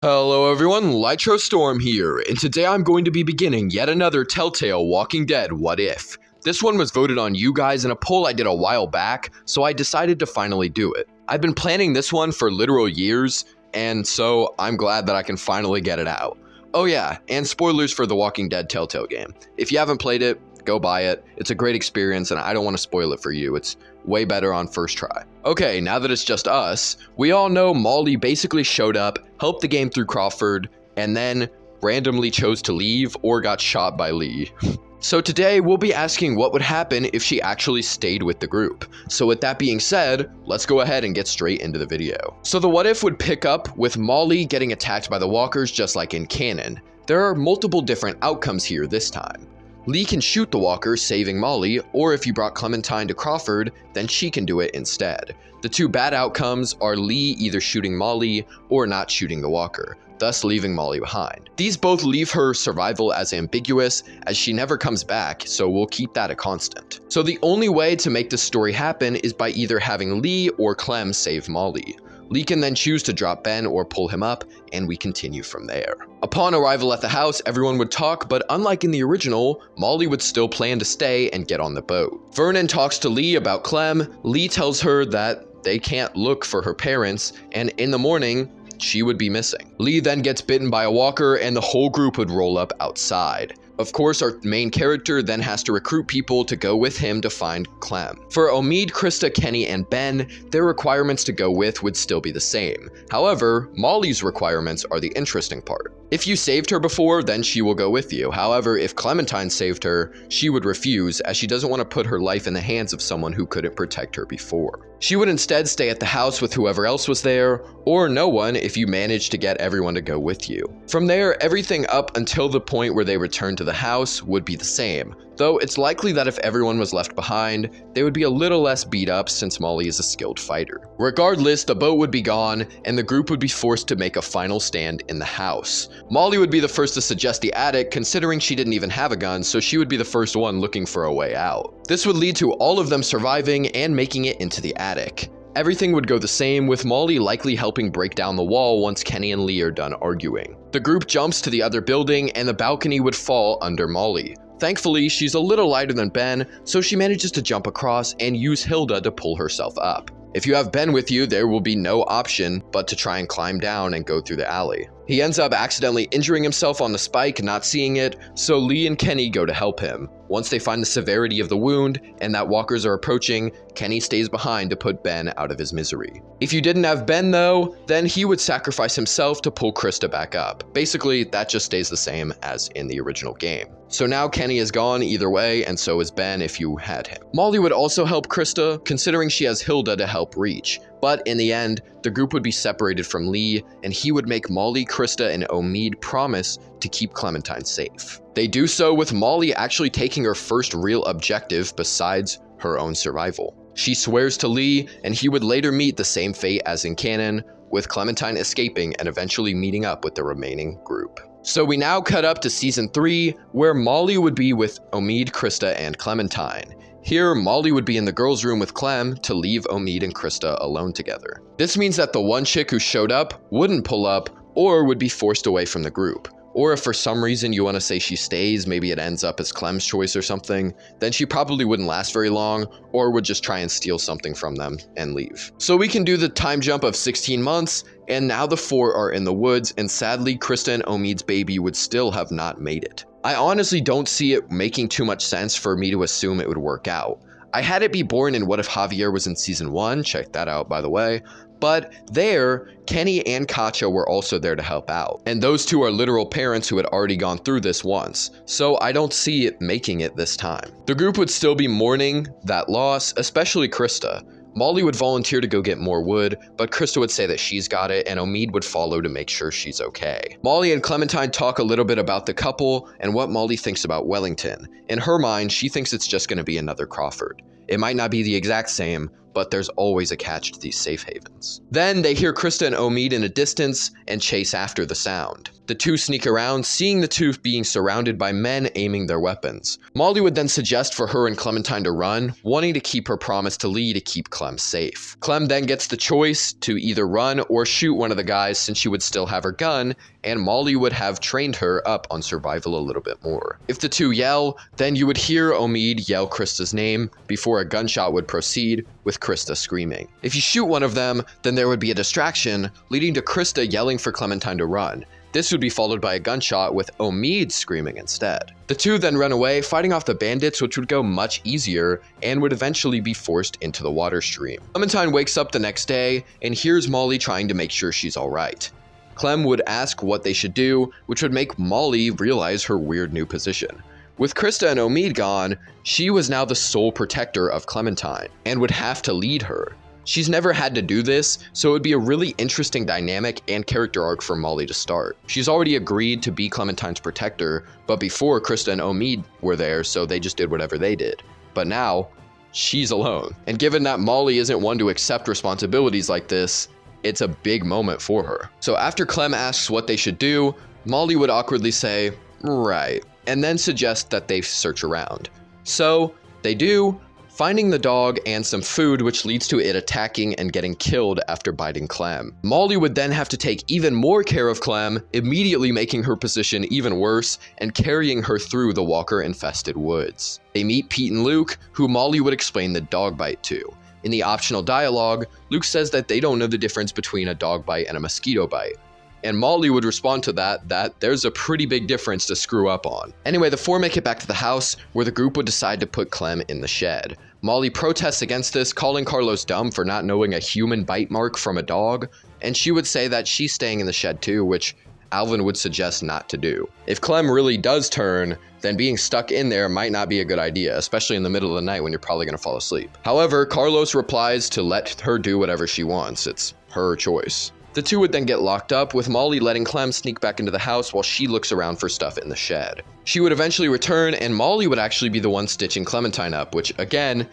Hello everyone, Lytro Storm here, and today I'm going to be beginning yet another Telltale Walking Dead What If. This one was voted on you guys in a poll I did a while back, so I decided to finally do it. I've been planning this one for literal years, and so I'm glad that I can finally get it out. Oh yeah, and spoilers for the Walking Dead Telltale game. If you haven't played it, go buy it. It's a great experience and I don't want to spoil it for you. It's way better on first try. Okay, now that it's just us, we all know Molly basically showed up, helped the game through Crawford, and then randomly chose to leave or got shot by Lee. So today we'll be asking what would happen if she actually stayed with the group. So with that being said, let's go ahead and get straight into the video. So the what if would pick up with Molly getting attacked by the walkers just like in canon. There are multiple different outcomes here this time. Lee can shoot the walker, saving Molly, or if you brought Clementine to Crawford, then she can do it instead. The two bad outcomes are Lee either shooting Molly or not shooting the walker, thus leaving Molly behind. These both leave her survival as ambiguous, as she never comes back, so we'll keep that a constant. So the only way to make this story happen is by either having Lee or Clem save Molly. Lee can then choose to drop Ben or pull him up, and we continue from there. Upon arrival at the house, everyone would talk, but unlike in the original, Molly would still plan to stay and get on the boat. Vernon talks to Lee about Clem. Lee tells her that they can't look for her parents, and in the morning, she would be missing. Lee then gets bitten by a walker, and the whole group would roll up outside. Of course, our main character then has to recruit people to go with him to find Clem. For Omid, Krista, Kenny, and Ben, their requirements to go with would still be the same. However, Molly's requirements are the interesting part. If you saved her before, then she will go with you. However, if Clementine saved her, she would refuse, as she doesn't want to put her life in the hands of someone who couldn't protect her before. She would instead stay at the house with whoever else was there, or no one if you managed to get everyone to go with you. From there, everything up until the point where they return to the house would be the same, though it's likely that if everyone was left behind, they would be a little less beat up since Molly is a skilled fighter. Regardless, the boat would be gone, and the group would be forced to make a final stand in the house. Molly would be the first to suggest the attic, considering she didn't even have a gun, so she would be the first one looking for a way out. This would lead to all of them surviving and making it into the attic. Everything would go the same, with Molly likely helping break down the wall once Kenny and Lee are done arguing. The group jumps to the other building, and the balcony would fall under Molly. Thankfully, she's a little lighter than Ben, so she manages to jump across and use Hilda to pull herself up. If you have Ben with you, there will be no option but to try and climb down and go through the alley. He ends up accidentally injuring himself on the spike, not seeing it, so Lee and Kenny go to help him. Once they find the severity of the wound and that walkers are approaching, Kenny stays behind to put Ben out of his misery. If you didn't have Ben though, then he would sacrifice himself to pull Krista back up. Basically, that just stays the same as in the original game. So now Kenny is gone either way, and so is Ben if you had him. Molly would also help Krista, considering she has Hilda to help reach. But in the end, the group would be separated from Lee, and he would make Molly, Krista, and Omid promise to keep Clementine safe. They do so with Molly actually taking her first real objective besides her own survival. She swears to Lee, and he would later meet the same fate as in canon, with Clementine escaping and eventually meeting up with the remaining group. So we now cut up to season 3, where Molly would be with Omid, Krista, and Clementine. Here, Molly would be in the girls' room with Clem to leave Omid and Krista alone together. This means that the one chick who showed up wouldn't pull up or would be forced away from the group. Or if for some reason you want to say she stays, maybe it ends up as Clem's choice or something, then she probably wouldn't last very long or would just try and steal something from them and leave. So we can do the time jump of 16 months, and now the 4 are in the woods, and sadly Krista and Omid's baby would still have not made it. I honestly don't see it making too much sense for me to assume it would work out. I had it be born in What If Javier was in season 1, check that out by the way, but there, Kenny and Katja were also there to help out. And those two are literal parents who had already gone through this once, so I don't see it making it this time. The group would still be mourning that loss, especially Krista. Molly would volunteer to go get more wood, but Krista would say that she's got it, and Omid would follow to make sure she's okay. Molly and Clementine talk a little bit about the couple and what Molly thinks about Wellington. In her mind, she thinks it's just going to be another Crawford. It might not be the exact same, but there's always a catch to these safe havens. Then they hear Krista and Omid in a distance and chase after the sound. The two sneak around, seeing the two being surrounded by men aiming their weapons. Molly would then suggest for her and Clementine to run, wanting to keep her promise to Lee to keep Clem safe. Clem then gets the choice to either run or shoot one of the guys since she would still have her gun, and Molly would have trained her up on survival a little bit more. If the two yell, then you would hear Omid yell Krista's name before a gunshot would proceed, with Krista screaming. If you shoot one of them, then there would be a distraction, leading to Krista yelling for Clementine to run. This would be followed by a gunshot with Omid screaming instead. The two then run away, fighting off the bandits, which would go much easier and would eventually be forced into the water stream. Clementine wakes up the next day and hears Molly trying to make sure she's alright. Clem would ask what they should do, which would make Molly realize her weird new position. With Krista and Omid gone, she was now the sole protector of Clementine and would have to lead her. She's never had to do this, so it would be a really interesting dynamic and character arc for Molly to start. She's already agreed to be Clementine's protector, but before Krista and Omid were there, so they just did whatever they did. But now, she's alone. And given that Molly isn't one to accept responsibilities like this, it's a big moment for her. So after Clem asks what they should do, Molly would awkwardly say, "Right," and then suggest that they search around. So they do, finding the dog and some food, which leads to it attacking and getting killed after biting Clem. Molly would then have to take even more care of Clem, immediately making her position even worse and carrying her through the walker-infested woods. They meet Pete and Luke, who Molly would explain the dog bite to. In the optional dialogue, Luke says that they don't know the difference between a dog bite and a mosquito bite. And Molly would respond to that there's a pretty big difference to screw up on. Anyway, the four make it back to the house, where the group would decide to put Clem in the shed. Molly protests against this, calling Carlos dumb for not knowing a human bite mark from a dog, and she would say that she's staying in the shed too, which Alvin would suggest not to do. If Clem really does turn, then being stuck in there might not be a good idea, especially in the middle of the night when you're probably going to fall asleep. However, Carlos replies to let her do whatever she wants. It's her choice. The two would then get locked up, with Molly letting Clem sneak back into the house while she looks around for stuff in the shed. She would eventually return, and Molly would actually be the one stitching Clementine up, which, again,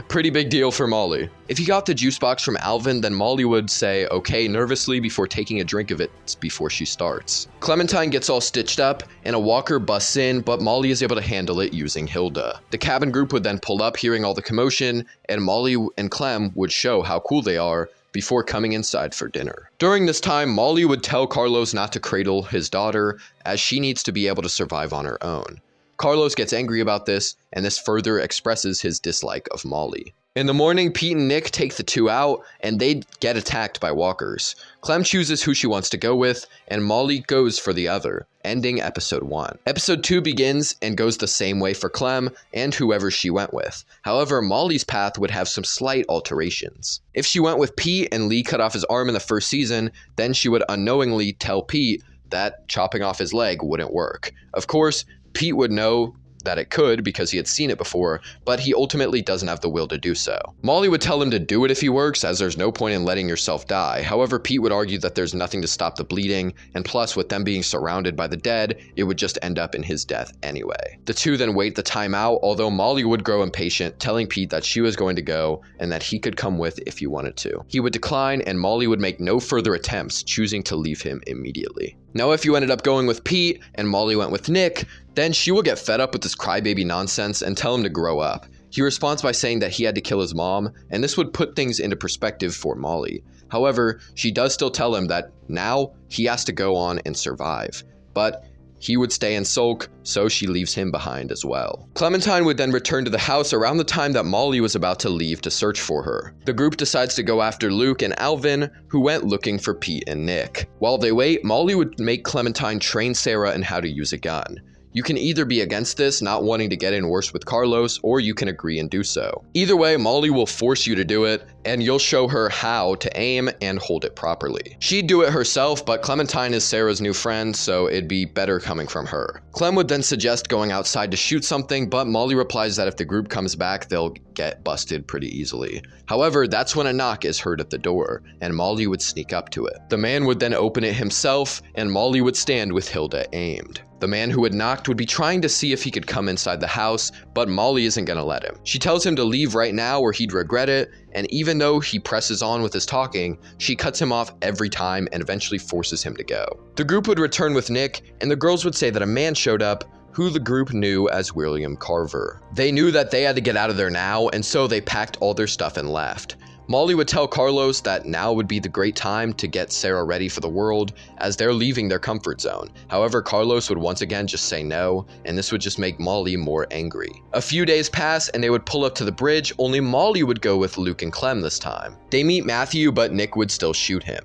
pretty big deal for Molly. If he got the juice box from Alvin, then Molly would say okay nervously before taking a drink of it before she starts. Clementine gets all stitched up, and a walker busts in, but Molly is able to handle it using Hilda. The cabin group would then pull up, hearing all the commotion, and Molly and Clem would show how cool they are before coming inside for dinner. During this time, Molly would tell Carlos not to cradle his daughter, as she needs to be able to survive on her own. Carlos gets angry about this, and this further expresses his dislike of Molly. In the morning, Pete and Nick take the two out, and they get attacked by walkers. Clem chooses who she wants to go with, and Molly goes for the other, ending episode 1. Episode 2 begins and goes the same way for Clem and whoever she went with. However, Molly's path would have some slight alterations. If she went with Pete and Lee cut off his arm in the first season, then she would unknowingly tell Pete that chopping off his leg wouldn't work. Of course, Pete would know that it could because he had seen it before, but he ultimately doesn't have the will to do so. Molly would tell him to do it if he works, as there's no point in letting yourself die. However, Pete would argue that there's nothing to stop the bleeding, and plus with them being surrounded by the dead, it would just end up in his death anyway. The two then wait the time out, although Molly would grow impatient, telling Pete that she was going to go and that he could come with if he wanted to. He would decline, and Molly would make no further attempts, choosing to leave him immediately. Now, if you ended up going with Pete and Molly went with Nick, then she will get fed up with this crybaby nonsense and tell him to grow up. He responds by saying that he had to kill his mom, and this would put things into perspective for Molly. However, she does still tell him that now he has to go on and survive, but he would stay and sulk, so she leaves him behind as well. Clementine would then return to the house around the time that Molly was about to leave to search for her. The group decides to go after Luke and Alvin, who went looking for Pete and Nick. While they wait, Molly would make Clementine train Sarah in how to use a gun. You can either be against this, not wanting to get in worse with Carlos, or you can agree and do so. Either way, Molly will force you to do it, and you'll show her how to aim and hold it properly. She'd do it herself, but Clementine is Sarah's new friend, so it'd be better coming from her. Clem would then suggest going outside to shoot something, but Molly replies that if the group comes back, they'll get busted pretty easily. However, that's when a knock is heard at the door, and Molly would sneak up to it. The man would then open it himself, and Molly would stand with Hilda aimed. The man who had knocked would be trying to see if he could come inside the house, but Molly isn't gonna let him. She tells him to leave right now or he'd regret it, and even though he presses on with his talking, she cuts him off every time and eventually forces him to go. The group would return with Nick, and the girls would say that a man showed up who the group knew as William Carver. They knew that they had to get out of there now, and so they packed all their stuff and left. Molly would tell Carlos that now would be the great time to get Sarah ready for the world as they're leaving their comfort zone. However, Carlos would once again just say no, and this would just make Molly more angry. A few days pass and they would pull up to the bridge, only Molly would go with Luke and Clem this time. They meet Matthew, but Nick would still shoot him.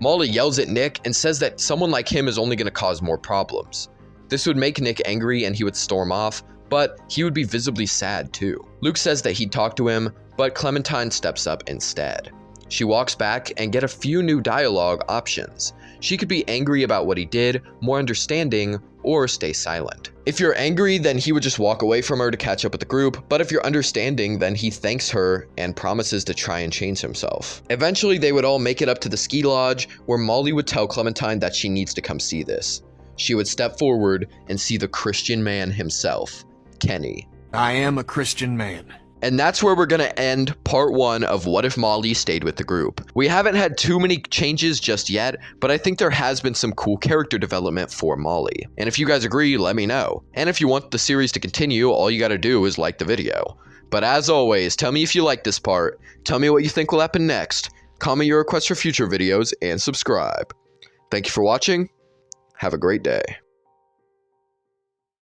Molly yells at Nick and says that someone like him is only going to cause more problems. This would make Nick angry and he would storm off, but he would be visibly sad too. Luke says that he'd talk to him, but Clementine steps up instead. She walks back and get a few new dialogue options. She could be angry about what he did, more understanding, or stay silent. If you're angry, then he would just walk away from her to catch up with the group, but if you're understanding, then he thanks her and promises to try and change himself. Eventually, they would all make it up to the ski lodge, where Molly would tell Clementine that she needs to come see this. She would step forward and see the Christian man himself, Kenny. I am a Christian man. And that's where we're gonna end part 1 of What If Molly Stayed with the Group. We haven't had too many changes just yet, but I think there has been some cool character development for Molly. And if you guys agree, let me know. And if you want the series to continue, all you gotta do is like the video. But as always, tell me if you like this part, tell me what you think will happen next, comment your requests for future videos, and subscribe. Thank you for watching. Have a great day.